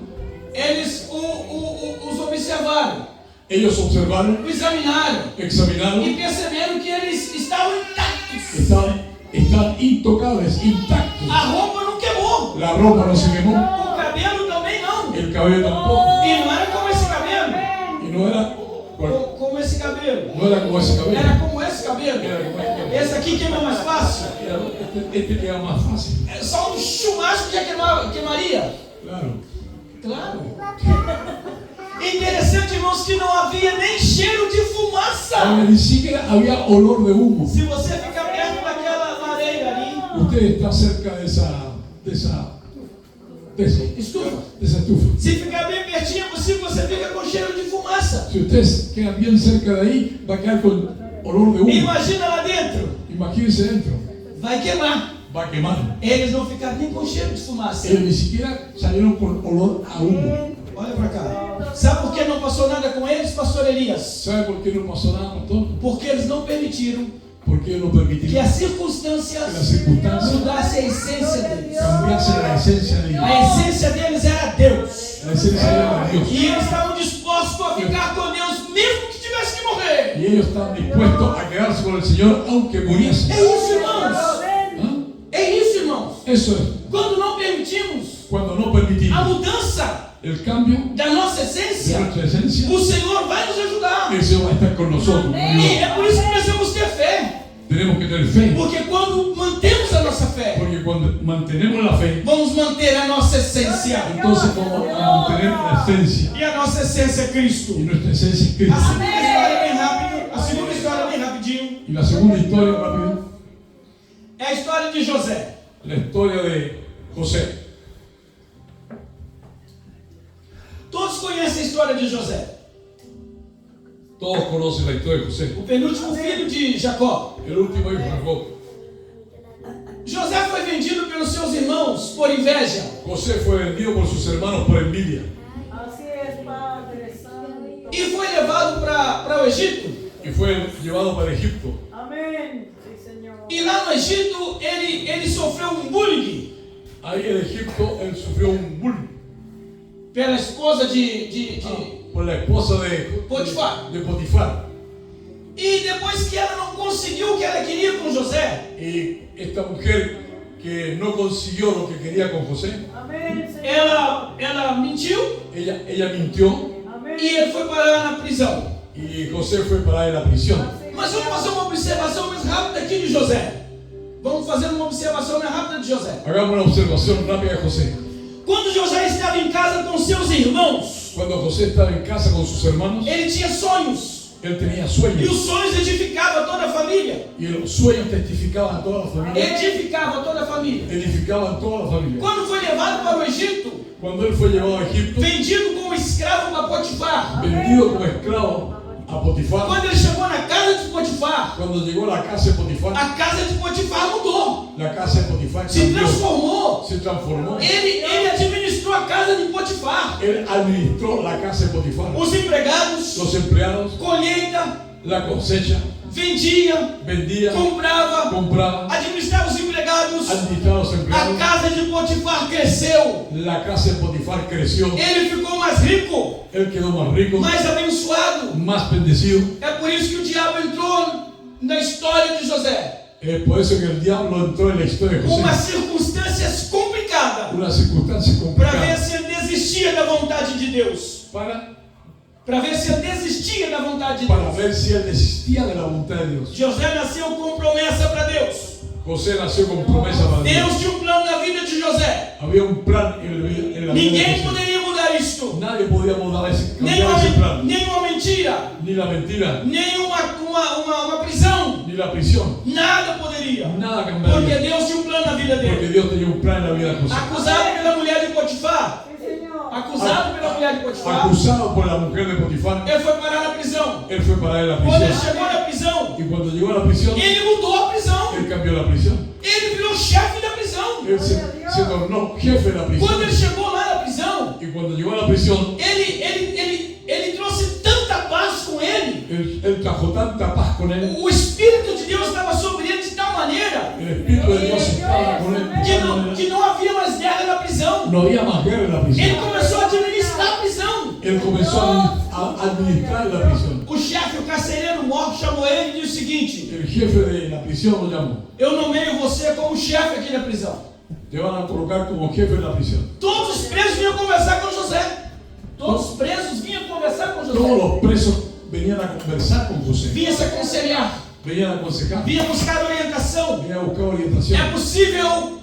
eles os observaram, ellos observaron, o examinaram examinaron, e perceberam que eles estavam intactos. están intocables, intactos. A roupa não queimou, La ropa no se quemó, o cabelo também não. el cabello tampoco, E não era como esse cabelo, y no era como esse cabelo. como ese cabello. Era como esse cabelo. Era como ese cabello. Esse aqui queima mais fácil. Este queda más fácil. É só um churrasco já queimaria. Claro. Claro. Interessante, irmãos, que não havia nem cheiro de fumaça. Ni siquiera había olor de humo. Se você ficar perto daquela lareira ali, Usted está cerca de esa estufa. estufa. Se ficar bem pertinho é possível, você fica com cheiro de fumaça. Si usted queda bien cerca de ahí, va a quedar con olor de humo. Imagina lá dentro. Imagínese dentro, Vai queimar. va a quemar. Eles não ficaram nem com cheiro de fumaça. Ellos ni siquiera salieron con olor a humo. Olha pra cá. Sabe por que não passou nada com eles, pastor Elias? ¿Sabe por qué no pasó nada, pastor? Porque eles não permitiram Porque ellos no que permitieron as que las circunstâncias circunstancias mudassem a essência deles. cambiasen la esencia de Dios. A essência deles era Deus. La esencia era de Dios. E eles estavam dispostos a ficar com Deus, mesmo que tivesse que morrer. Y ellos están dispuestos a quedarse con el Señor aunque muriesen. É isso, irmãos. ¿Ah? É isso, irmãos. Eso es. Quando não permitimos Cuando no a permitimos mudança el cambio da nossa de essência, nuestra esencia, o Senhor vai nos ajudar. el Señor va a estar con nosotros. E é por isso que precisamos ter fé. Tenemos que tener fe. Porque quando mantemos a nossa fé, Porque cuando mantenemos la fe, vamos manter a nossa essência. entonces vamos a mantener la esencia. E a nossa essência é Cristo. Y nuestra esencia es A Cristo. segunda história bem rápido, a segunda história bem rapidinho, Y la segunda historia, rápido, é a história de José. la historia de José. Todos conhecem a história de José, Todos conocen la historia de José. o penúltimo filho de Jacó. El último hijo de Jacob. José foi vendido pelos seus irmãos por inveja. José fue vendido por sus hermanos por envidia. Así es, Padre Santo. E foi levado para o Egito. Y fue llevado para Egipto. Amén. Sí, Señor. E lá no Egito ele sofreu um bullying Ahí en Egipto él sufrió un bullying pela esposa por la esposa de Potifar. E depois que ela não conseguiu o que ela queria com José, Y esta mujer que no consiguió lo que quería con José, Amén, ela mentiu ella mintió Amém. e ele foi parar na prisão. y José fue para la prisión. Mas vamos fazer uma observação mais rápida aqui de José. Vamos fazer uma observação mais rápida de José. Hagamos una observación rápida de José. Quando José estava em casa com seus irmãos, Cuando José estaba en casa con sus hermanos, ele tinha sonhos. él tenía E sueños. os sonhos edificavam toda a família. Y los sueños testificaban a toda la familia. Edificava toda a família. Edificaban a toda la familia. Quando foi levado para o Egito, Cuando él fue llevado a Egipto, vendido como escravo para Potifar. vendido como esclavo a Potifar, Quando ele chegou na casa de Potifar, cuando llegó a la casa de Potifar, a casa de Potifar mudou. la casa de Potifar Se cambió, transformou. se transformó. Ele administrou a casa de Potifar. Él administró la casa de Potifar. Os empregados, Los empleados, colheita, la cosecha, vendia, vendía, comprava, compraba, administrava os empregados. administraba a los A empleados. casa de Potifar cresceu. La casa de Potifar creció. Ele ficou mais rico, Él quedó más rico, mais abençoado. más bendecido. É por isso que o diabo entrou na história de José. Es por eso que el diablo entró en la historia de Umas José. circunstâncias complicadas Una circunstancia para ver complicada. se ele desistia da vontade de Deus. Para ver se ele desistia da vontade de Para Deus. ver si él desistía de la voluntad de Dios. José nasceu com promessa para Deus. José nació con promesa para Dios. Deus tinha um plano na vida de José. Había un plan en la vida de Ninguém José. poderia mudar isto. Nadie podía mudar ese, Nem cambiar ese plan. uma mentira, Ni la mentira, nem uma prisão. ni la prisión. Nada poderia. Nada Porque cambiaría. Deus tinha um plano na vida Porque dele. Dios tenía un plan en la vida de José. Acusado pela mulher de Potifar. Sí, Señor. Acusado pela mulher de Potifar. Acusado por la mujer de Potifar, Ele foi parar na prisão. él fue para él a la Quando ele prisión. chegou na prisão, Y cuando llegó a la prisión, ele mudou a prisão. él cambió la prisión. Ele virou chefe da prisão. Él se tornó jefe de la prisión. Quando ele chegou lá na prisão, Y cuando llegó a la prisión, ele trouxe tanta paz com ele. él trajo tanta paz con él. O Espírito de Deus estava sobre ele de tal maneira El Espíritu de Dios estaba con él. de tal manera. que não havia mais guerra na prisão. No había más guerra en la Ele prisión. começou a administrar a prisão. Él comenzó a administrar la prisión. O chefe, o carcereiro mor, chamou ele e disse o seguinte: El jefe de la prisión lo llamó. eu nomeio você como chefe aqui da prisão. Te van a colocar como jefe de la prisión. Todos os presos vinham conversar com José. Todos os presos vinham conversar com Todos José. los presos venían a conversar con José. Vinha se aconselhar. Venían a aconsejar. Vinha buscar orientação. Venían a buscar orientación. É possível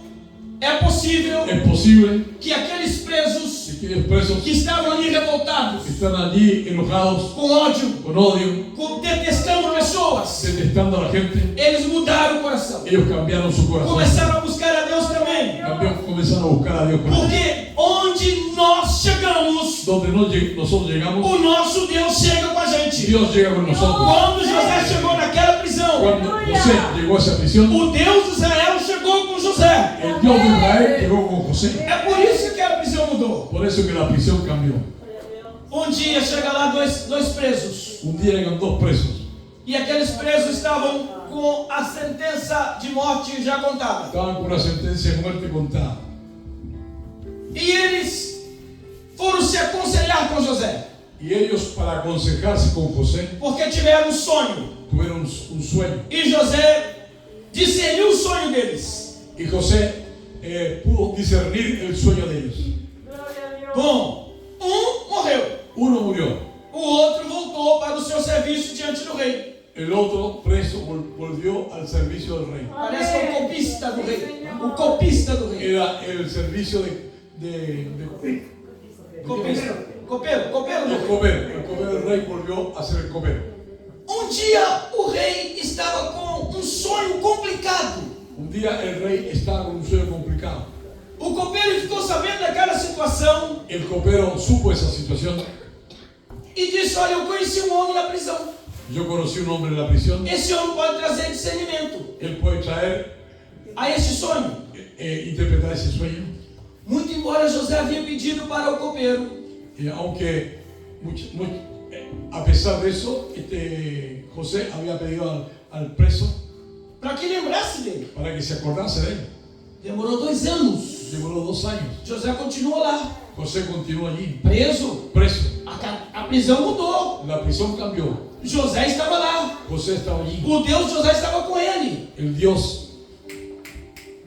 Es posible que aqueles presos que aquellos presos que estavam ali revoltados, están allí enojados, com ódio, con odio, detestando pessoas, detestando a la gente. eles mudaram o coração. Ellos cambiaram su corazón. Começaram a buscar a Deus também. Comenzaron a buscar a Dios. con él. Porque onde nós chegamos, Donde nosotros llegamos, o nosso Deus chega com a gente. Dios llega con nosotros. Quando José chegou naquela prisão, Cuando José llegó a esa prisión, o Deus de Israel chegou com José. el Dios de Israel llegó con José. É por isso que a prisão mudou. Por eso que la prisión cambió. Um dia chega lá dois presos. Un día llegan dos presos. E aqueles presos estavam com a sentença de morte já contada. Estaban con una sentencia de muerte contada. E eles foram se aconselhar com José. Y ellos, para aconsejarse con José, Porque tiveram um sonho. tuvieron un sueño. E José discerniu o sonho deles. Y José pudo discernir el sueño de ellos. Gloria a Dios. Bom, morreu. Uno murió. O outro voltou para o seu serviço diante do rei. El otro preso volvió al servicio del rey. Parece que é o copista do rei. O copista do rei. Era el servicio Copista. Copeiro do el rei. copero. El copero del rey volvió a ser el copero. Um dia o rei estava com um sonho complicado. Un día el rey estaba con un sueño complicado. O copeiro ficou sabendo daquela situação El copero supo esa situación. e disse: olha, eu conheci um homem na prisão. Yo conocí un hombre en la prisión. Esse homem pode trazer discernimento Él puede traer, a este sonho. interpretar ese sueño. Muito embora José havia pedido para o copeiro, Aunque a pesar de eso, José había pedido al preso para que lembrasse dele. para que se acordase de él. Demorou 2 anos. Demoró 2 años. José continuou lá, José continuó allí, preso. preso. A prisão mudou. La prisión cambió. José estava lá. José estaba allí. O Deus de José estava com ele. El Dios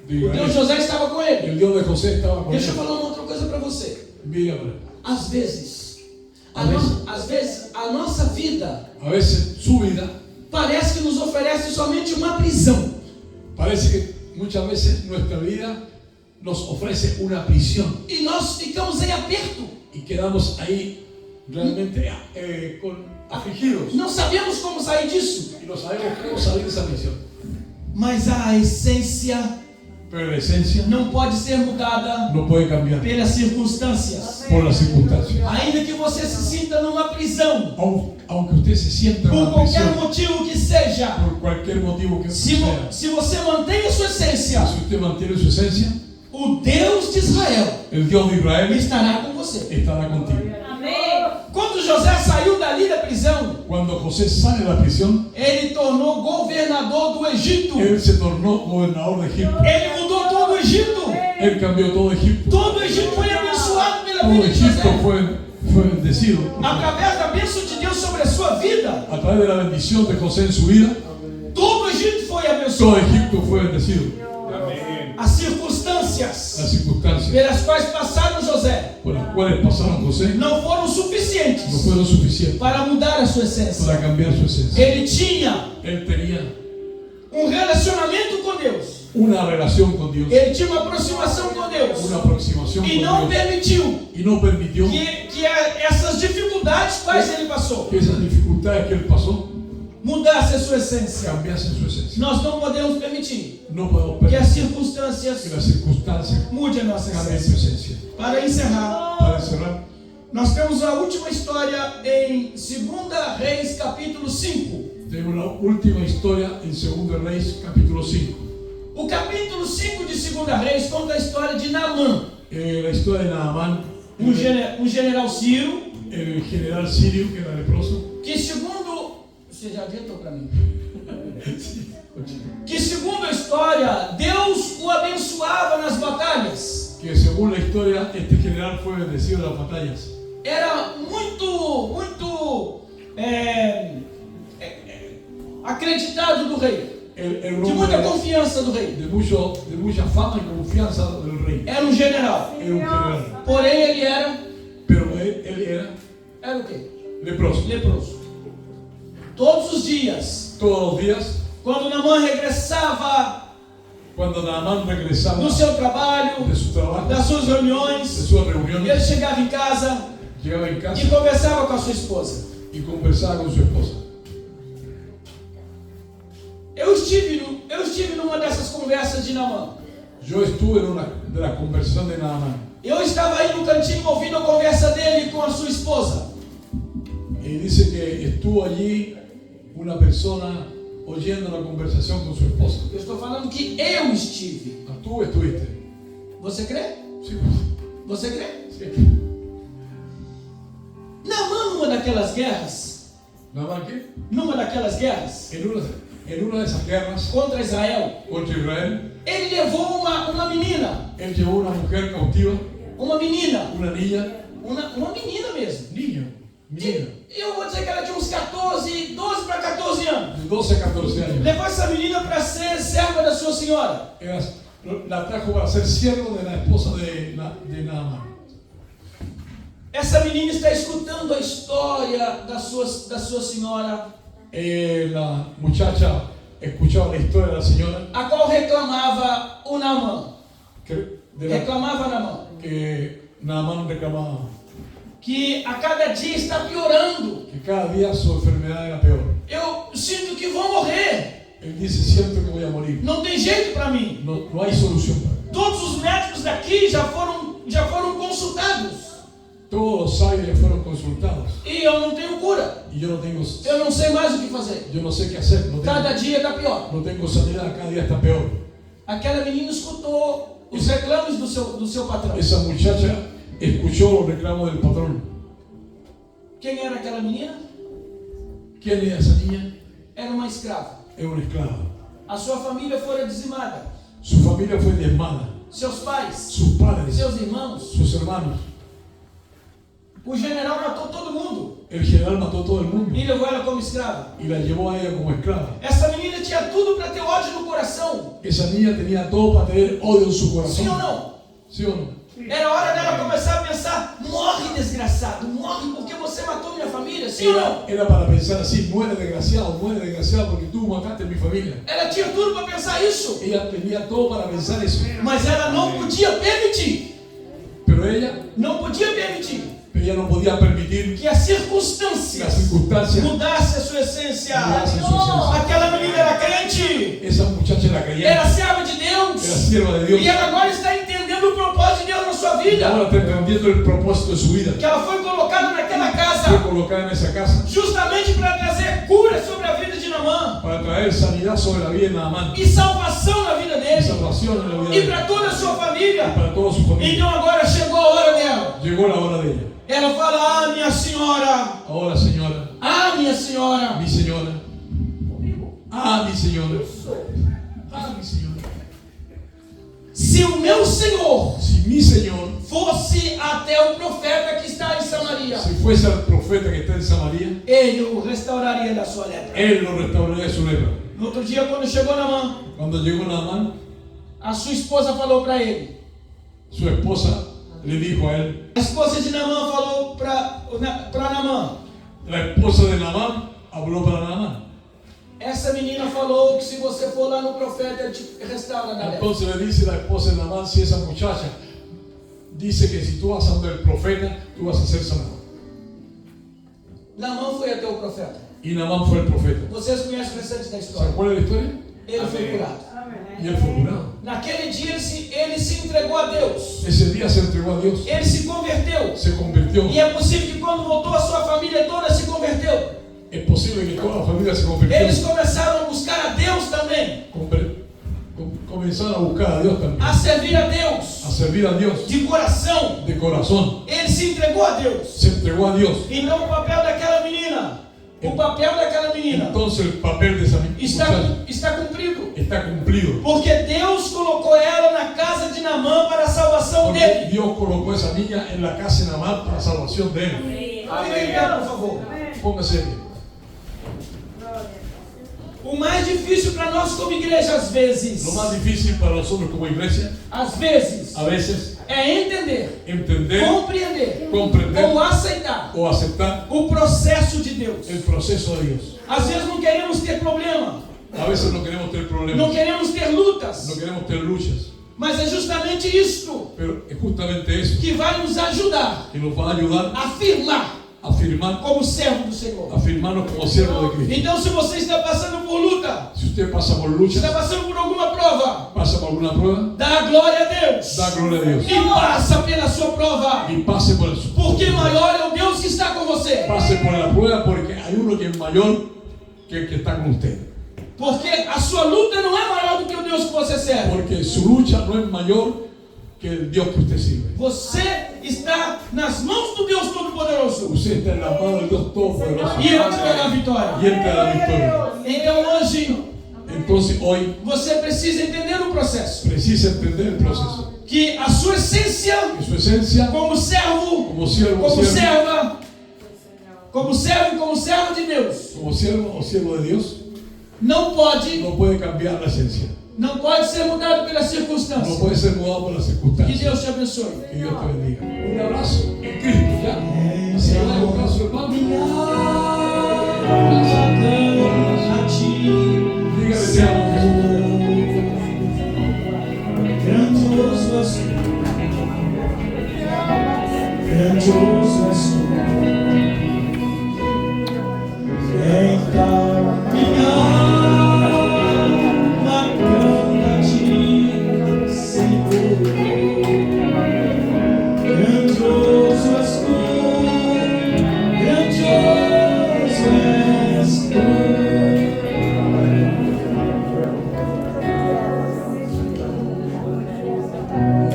de O Deus de Israel, José estava com ele. el Dios de José estaba con Deixa eu él. falar uma outra coisa para você. Mire ahora. Às vezes, Às vezes. a nossa vida A veces su vida parece que nos oferece somente uma prisão. parece que muchas veces nuestra vida nos ofrece una prisión E nós ficamos em aperto. y quedamos ahí realmente afligidos Não sabemos como sair disso. y no sabemos cómo salir de esa prisión. Mas a essência Pero la esencia não pode ser mudada no puede cambiar pelas circunstâncias. por las circunstancias. Ainda que você se sinta numa prisão, Aunque usted se sienta en por una qualquer prisión, motivo que seja, por cualquier motivo que se sea, você mantém a sua essência, si usted mantiene su esencia, o Deus de Israel el Dios de Israel estará com você. estará contigo. Amém. Quando José saiu dali da prisão, Cuando José sale de la prisión, ele tornou governador do Egito. él se tornó gobernador de Egipto. Ele mudou todo o Egito. Él cambió todo Egipto. Todo o Egito foi abençoado pela Todo vida de Egipto José. fue bendecido. Através da bênção de Deus sobre a sua vida, A través de la bendición de José en su vida, todo o Egito foi todo abençoado. Egipto fue bendecido. Amén. As circunstâncias Las circunstancias pelas quais passaram José por las cuales pasaron José não foram no suficientes fueron suficientes para mudar a sua essência. para cambiar su esencia. Ele tinha Él tenía relacionamento com Deus. una relación con Dios, Ele tinha uma aproximação com Deus. una aproximación E con não Dios, permitiu y no permitió que essas dificuldades quais ele passou que esas dificultades que él pasó mudasse a sua essência. cambiasen su esencia. Nós não podemos permitir No podemos que as permitir circunstâncias que las circunstancias mudem a nossa cambien su essência. esencia. Para encerrar, Para cerrar, nós temos a última história em 2 Reis, capítulo 5. tenemos la última historia en 2 Reyes capítulo 5. O capítulo 5 de 2 Reis conta a história de Naamã, La historia de Naamán, general Ciro, el general sirio que era leproso. que segundo... Você já adiantou para mim? Que segundo a história, Deus o abençoava nas batalhas. Que según la historia, este general fue bendecido en las batallas. Era muito acreditado do rei. Era un De hombre muita confiança do rei. de mucha fama y confianza del rey. Era um general. Era un general. Porém, ele era Pero él era o quê? leproso. Leproso. Todos os dias, Todos los días, quando Naamã regressava cuando Naamán regresaba do seu trabalho, de su trabajo, das suas de reuniões, sus ele reuniones, chegava em casa llegaba en casa e conversava com a sua esposa. y conversaba con su esposa. Eu estive numa dessas conversas de Naamã. Yo estuve en una de las conversaciones de Naamán. Eu estava aí no cantinho ouvindo a conversa dele com a sua esposa. Y dice que estuvo allí una persona oyendo la conversación con su esposa. Eu estou falando que eu estive. Ah, ¿tú estuviste? Você crê? Sí. Você crê? Sí. Naamã, numa daquelas guerras, ¿Naamán qué? numa daquelas guerras En una de esas guerras contra Israel, contra Israel, ele levou uma menina. él llevó una mujer cautiva, Uma menina. una niña, Uma menina mesmo. menina, Eu vou dizer que ela tinha uns 12 para 14 anos. de 12 a 14 años. Levou essa menina para ser serva da sua senhora. La trajo para ser siervo de la esposa de Naamán. Essa menina está escutando a história da sua senhora, La muchacha escuchaba la historia de la señora a qual reclamava o Naamã. Reclamava Naamã. que Naamán reclamaba, Que a cada dia está piorando. que cada día su enfermedad era peor. Eu sinto que vou morrer. Él dice, siento que voy a morir. Não tem jeito para mim. No hay solución para mí. Todos os médicos daqui já foram consultados. Todos los sabios ya fueron consultados. E eu não tenho cura. Y yo Eu não sei mais o que fazer. no sé qué hacer. Cada dia está pior. No tengo sanidad, cada día está peor. Aquela menina escutou os reclames do seu patrão. Esa muchacha escuchó los reclamos del patrón. Quem era aquela menina? ¿Quién era esa niña? Era uma escrava. Era una esclava. A sua família fora dizimada. Su familia fue diezmada. Seus pais, Sus padres, seus irmãos. sus hermanos. O general matou todo mundo El general mató a todo el mundo e levou ela como escrava. y la llevó a ella como esclava. Essa menina tinha tudo para ter ódio no coração. Esa niña tenía todo para tener odio en su corazón. Sim ou não? ¿Sí o no? Era hora dela começar a desgraçado, morre porque você matou minha família, sim ou não? Era para pensar así, muere desgraciado porque tú mataste a mi familia. Ela tinha tudo para pensar isso, Ella tenía todo para pensar eso, mas ela não podia permitir, pero ella não podia permitir no podía permitir que as circunstâncias las circunstancias mudasse a sua essência. mudassem su esencia. Aquela menina era crente, Esa muchacha era creyente, era serva de Deus, era sierva de Dios, e ela agora está entendendo o propósito de Deus na sua y vida, ahora está entendiendo el propósito de su vida. que ela foi colocada naquela Fue casa colocada en esa casa justamente para trazer cura sobre a vida de Naamã para traer sanidad sobre la vida de Naamán e salvação na vida y dele salvación en la vida de e él, para toda a sua y família. para toda su familia. Então agora chegou a hora dela. Llegó la hora de ella. Ela fala: ah, minha senhora, Ahora, señora, ah, minha senhora, mi señora, mi señora, mi señora, se o meu Senhor si mi Señor, fosse até o profeta que está em Samaria, si fuese al profeta que está en Samaria, ele o restauraria da sua lepra. él lo restauraría de su lepra. No outro dia, quando chegou Naamã, Cuando llegó Naamán, a sua esposa falou para ele. su esposa le dijo a él, A esposa de Naamã falou para Naamã: la esposa de Naamán habló para Naamán. essa menina falou que se você for lá no profeta, ele te restaura da lepra. Entonces le dice la esposa de Naamán, si esa muchacha dice que si tú vas a donde el profeta, tú vas a ser sanado. Naamã foi até o profeta. Y Naamán fue el profeta. Vocês conhecem o restante da ¿Se história? acuerdan de la historia? Ele foi curado. Y él fue curado. Naquele dia ele se entregou a Deus. Ese día se entregó a Dios, Ele se converteu. se convirtió. E é possível que quando voltou a sua família toda se converteu. Es posible que toda la familia se convirtió. Eles começaram a buscar a Deus também. Comenzaron a buscar a Dios también, A servir a Deus. a servir a Dios De coração. de corazón. Ele se entregou a Deus. Se entregó a Dios. Então o papel daquela menina. O papel daquela menina Entonces el papel de esa muchacha está cumprido. está cumplido. Porque Deus colocou ela na casa de Naamã para a salvação Porque dele. Dios colocó a esa niña en la casa de Naamán para la salvación de él. Fique em pé, por favor. Póngase. O mais difícil para nós como igreja, às vezes, Lo más difícil para nosotros como iglesia, às vezes, a veces, é entender, entender, compreender comprender ou aceitar o aceptar o processo de Deus. el proceso de Dios. Às vezes não queremos ter problema, A veces no queremos tener não problemas, queremos ter lutas, no queremos tener luchas, mas é justamente isto pero es justamente eso que vai nos ajudar que nos va a ayudar a afirmar a afirmar, como servo do Senhor. afirmarnos como siervos de Cristo. Então, se você está passando por luta, Si usted pasa por luchas, está passando por alguma prova, pasa por alguna prueba, dá glória a Deus da gloria a Dios e passa pela sua prova, y pase por eso. porque maior é o Deus que está com você. Pase por la prueba porque hay uno que es mayor que el que está con usted. Porque a sua luta não é maior do que o Deus que você serve. Porque su lucha no es mayor que el Dios que usted sirve. Você está nas mãos do Deus Todo-Poderoso. Usted está en la mano del Dios Todopoderoso E Ele te dará a vitória. y Él te da la victoria. Então hoje, Entonces hoy você precisa entender o processo. precisa entender el proceso. Que a sua essência, Que su esencia como servo, como siervo, como siervo, serva, como servo e como servo de Deus, como siervo o siervo de Dios, não pode, no puede cambiar la esencia. não pode ser mudado pelas No circunstâncias. puede ser mudado por las Que circunstancias. Deus te abençoe. Que Dios te bendiga. Un abrazo en Cristo, ya. Así que dale un abrazo, hermano. Dígale te amo, Jesús. Grandioso és tu, grandioso és tu, então minha alma canta a ti, Senhor. Grandioso és tu, grandioso és tu.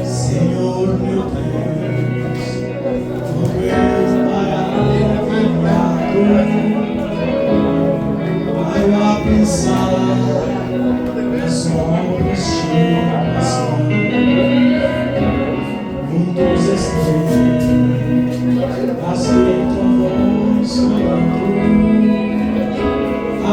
Senhor meu Deus, tu és maravilhoso, vai lá pensar nas obras tuas juntos estão, aceito a voz, a